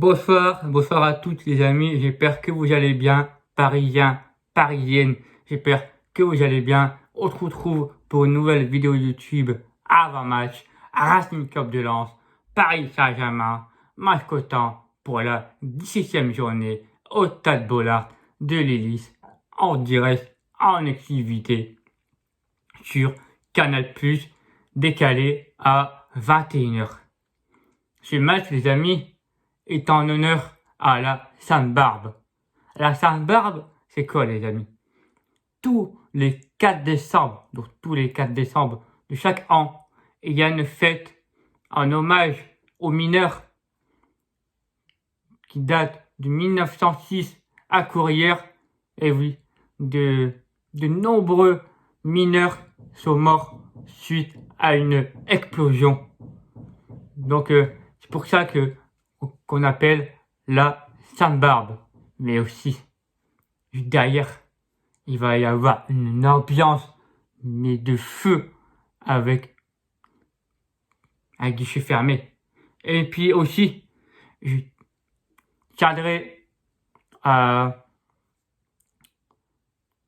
Bonsoir à toutes les amis, j'espère que vous allez bien, parisiens, parisiennes, j'espère que vous allez bien. On se retrouve pour une nouvelle vidéo YouTube avant match, Racing Club de Lens, Paris Saint-Germain, match cotant pour la 17e journée au Stade Bollaert de l'Hélice, en direct, en exclusivité sur Canal+, décalé à 21h. Ce match, les amis, est en honneur à la Sainte-Barbe. La Sainte-Barbe, c'est quoi, les amis? Tous les 4 décembre, donc tous les 4 décembre de chaque an, il y a une fête en hommage aux mineurs qui date de 1906 à Courrières. Et oui, de nombreux mineurs sont morts suite à une explosion. Donc, c'est pour ça qu'on appelle la Sainte-Barbe. Mais aussi, derrière, il va y avoir une ambiance, mais de feu, avec un guichet fermé. Et puis aussi, je tiendrai main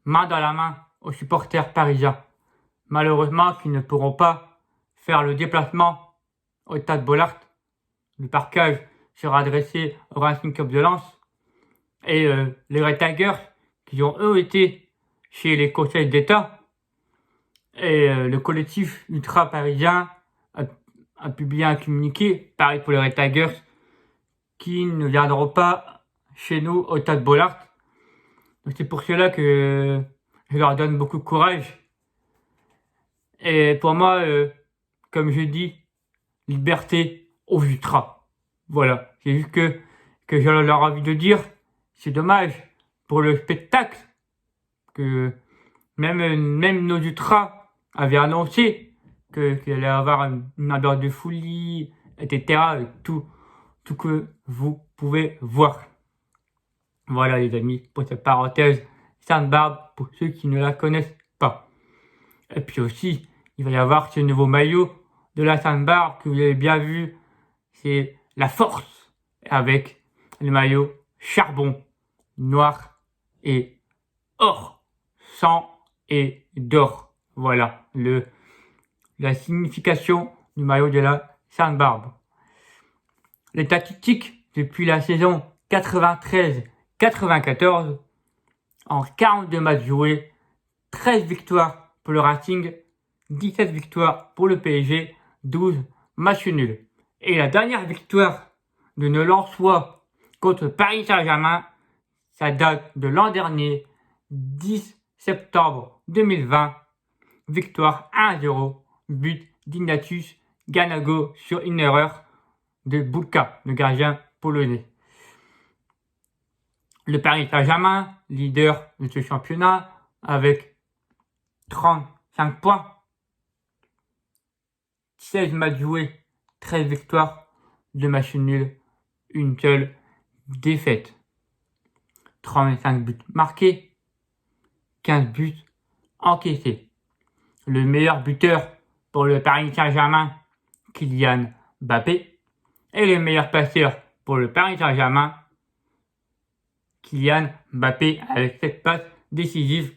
dans la main aux supporters parisiens. Malheureusement, qui ne pourront pas faire le déplacement au Stade Bollaert. Le parquage sera adressé au Racing Club de Lens et les Red Tigers qui ont eux été chez les conseils d'État et le collectif ultra parisien a publié un communiqué, pareil pour les Red Tigers, qui ne viendront pas chez nous au Stade Bollaert. Donc c'est pour cela que je leur donne beaucoup de courage. Et pour moi, comme je dis, liberté aux ultras. Voilà, c'est juste que j'ai leur envie de dire, c'est dommage pour le spectacle que même nos ultras avaient annoncé qu'il allait y avoir une ambiance de folie, etc. Tout que vous pouvez voir. Voilà les amis, pour cette parenthèse, Sainte-Barbe, pour ceux qui ne la connaissent pas. Et puis aussi, il va y avoir ce nouveau maillot de la Sainte-Barbe que vous avez bien vu, c'est la force, avec le maillot charbon, noir et or, sang et d'or. Voilà la signification du maillot de la Sainte-Barbe. Les statistiques depuis la saison 93-94, en 42 matchs joués, 13 victoires pour le Racing, 17 victoires pour le PSG, 12 matchs nuls. Et la dernière victoire de nos Lensois contre Paris Saint-Germain, ça date de l'an dernier, 10 septembre 2020, victoire 1-0, but d'Ignatius Ganago sur une erreur de Bulka, le gardien polonais. Le Paris Saint-Germain, leader de ce championnat, avec 35 points, 16 matchs joués, 13 victoires, 2 matchs nuls, une seule défaite. 35 buts marqués, 15 buts encaissés. Le meilleur buteur pour le Paris Saint-Germain, Kylian Mbappé. Et le meilleur passeur pour le Paris Saint-Germain, Kylian Mbappé, avec 7 passes décisives.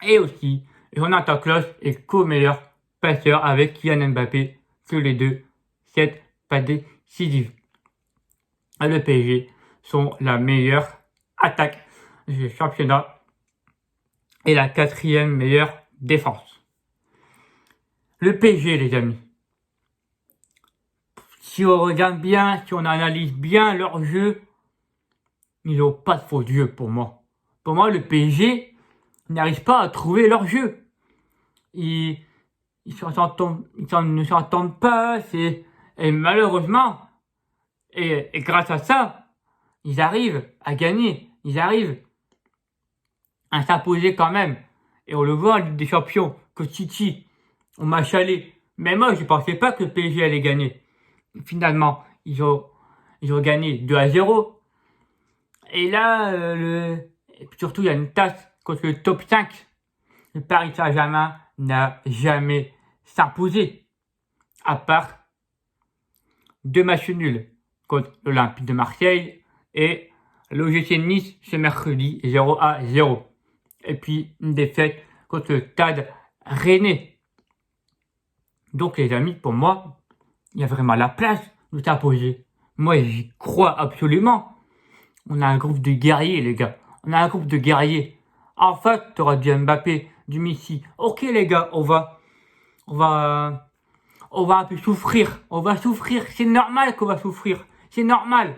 Et aussi, Jonathan Klaus est co-meilleur passeur avec Kylian Mbappé, sur les deux, 7 passes décisives. Et le PSG sont la meilleure attaque du championnat et la 4e meilleure défense. Le PSG, les amis. Si on regarde bien, si on analyse bien leur jeu, ils n'ont pas de faux jeu pour moi. Pour moi, le PSG n'arrive pas à trouver leur jeu. Ils ne s'entendent pas. Et malheureusement, et grâce à ça, ils arrivent à gagner. Ils arrivent à s'imposer quand même. Et on le voit en Ligue des Champions, que City, on m'a chalé. Mais moi, je ne pensais pas que le PSG allait gagner. Finalement, ils ont gagné 2-0. Et là, et surtout, il y a une tasse contre le top 5. Le Paris Saint-Germain n'a jamais s'imposé. À part 2 matchs nuls contre l'Olympique de Marseille et l'OGC Nice ce mercredi 0-0. Et puis une défaite contre le Stade Rennais. Donc les amis, pour moi, il y a vraiment la place de s'imposer. Moi, j'y crois absolument. On a un groupe de guerriers, les gars. On a un groupe de guerriers. En fait, t'auras du Mbappé, du Messi. Ok, les gars, on va un peu souffrir. On va souffrir. C'est normal qu'on va souffrir. C'est normal.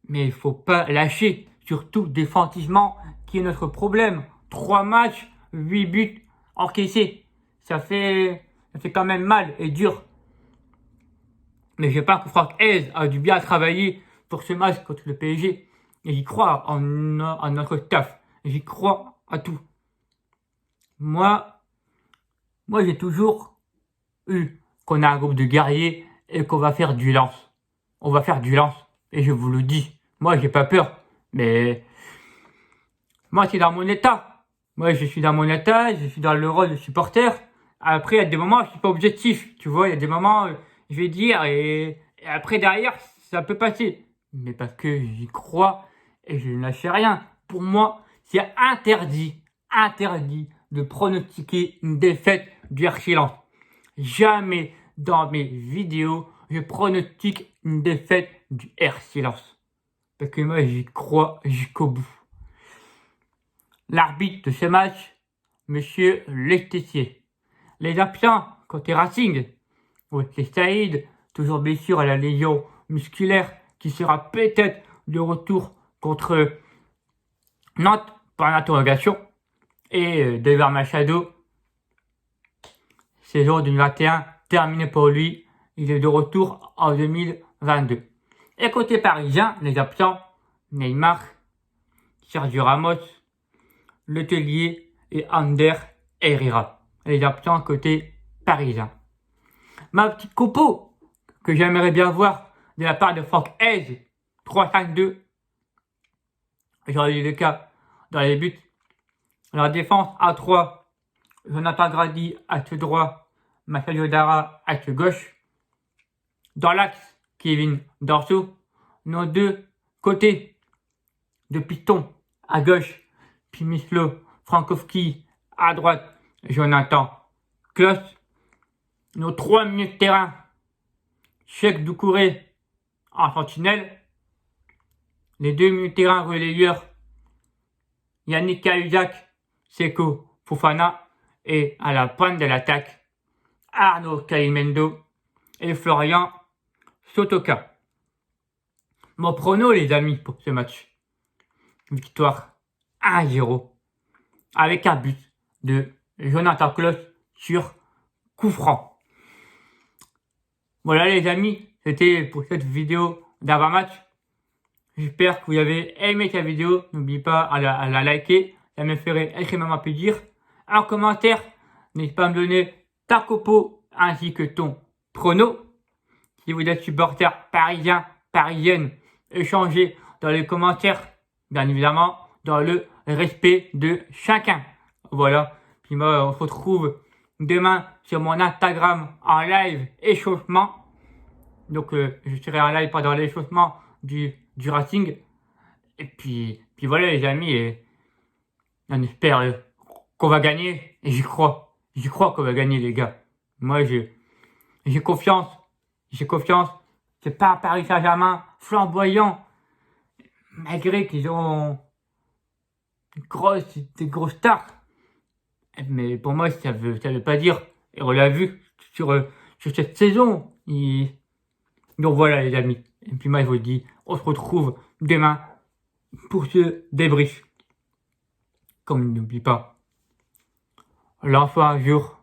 Mais il faut pas lâcher, surtout défensivement, qui est notre problème. 3 matchs, 8 buts encaissés. Ça fait quand même mal et dur. Mais je pense que Franck Hez a dû bien travailler pour ce match contre le PSG. Et j'y crois en notre staff. J'y crois à tout. Moi, j'ai toujours eu qu'on a un groupe de guerriers et qu'on va faire du lance. On va faire du lance. Et je vous le dis. Moi, j'ai pas peur. Mais moi, c'est dans mon état. Moi, je suis dans mon état. Je suis dans le rôle de supporter. Après, il y a des moments, je suis pas objectif. Tu vois, il y a des moments, je vais dire et après, derrière, ça peut passer. Mais parce que j'y crois et je ne lâche rien. Pour moi, c'est interdit de pronostiquer une défaite du RC Lens. Jamais dans mes vidéos, je pronostique une défaite du RC Lens. Parce que moi, j'y crois jusqu'au bout. L'arbitre de ce match, Monsieur Lechtessier. Les absents côté Racing, c'est Saïd, toujours blessure à la lésion musculaire, qui sera peut-être de retour contre Nantes par l'interrogation. Et Dever Machado, saison 2021 terminée pour lui. Il est de retour en 2022. Et côté parisien, les absents, Neymar, Sergio Ramos, Letellier et Ander Herrera. Les absents côté parisien. Ma petite compo que j'aimerais bien voir de la part de Franck Hez, 3-5-2. J'aurais eu le cas dans les buts. La défense à 3, Jonathan Grady axe droit, Marcelo Dara axe gauche. Dans l'axe, Kevin Dorso. Nos deux côtés de piston à gauche, Pimislo Frankowski à droite, Jonathan Klaus. Nos 3 milieux de terrain, Cheikh Doucouré en sentinelle. Les 2 milieux de terrain relayeurs, Yannick Cahuzac, Seko Fofana. Et à la pointe de l'attaque, Arnaud Calimendo et Florian Sotoka. Mon prono, les amis, pour ce match. Victoire 1-0 avec un but de Jonathan Klaus sur coup franc. Voilà les amis, c'était pour cette vidéo d'avant-match. J'espère que vous avez aimé cette vidéo. N'oubliez pas à la liker, ça me ferait extrêmement plaisir. En commentaire, n'hésite pas à me donner ta compo ainsi que ton prono. Si vous êtes supporter parisien, parisienne, échangez dans les commentaires, bien évidemment, dans le respect de chacun. Voilà. Puis moi, on se retrouve demain sur mon Instagram en live échauffement. Donc, je serai en live pendant l'échauffement du Racing. Et puis voilà les amis, et on espère qu'on va gagner. Et j'y crois qu'on va gagner les gars. Moi, j'ai confiance. C'est pas un Paris Saint-Germain flamboyant. Malgré qu'ils ont des grosses stars. Mais pour moi, ça veut pas dire. Et on l'a vu sur cette saison. Donc voilà les amis. Et puis moi je vous dis, on se retrouve demain pour ce débrief. Comme n'oublie pas, l'enfant un jour,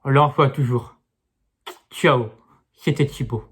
l'enfant toujours. Ciao, c'était Thibaut.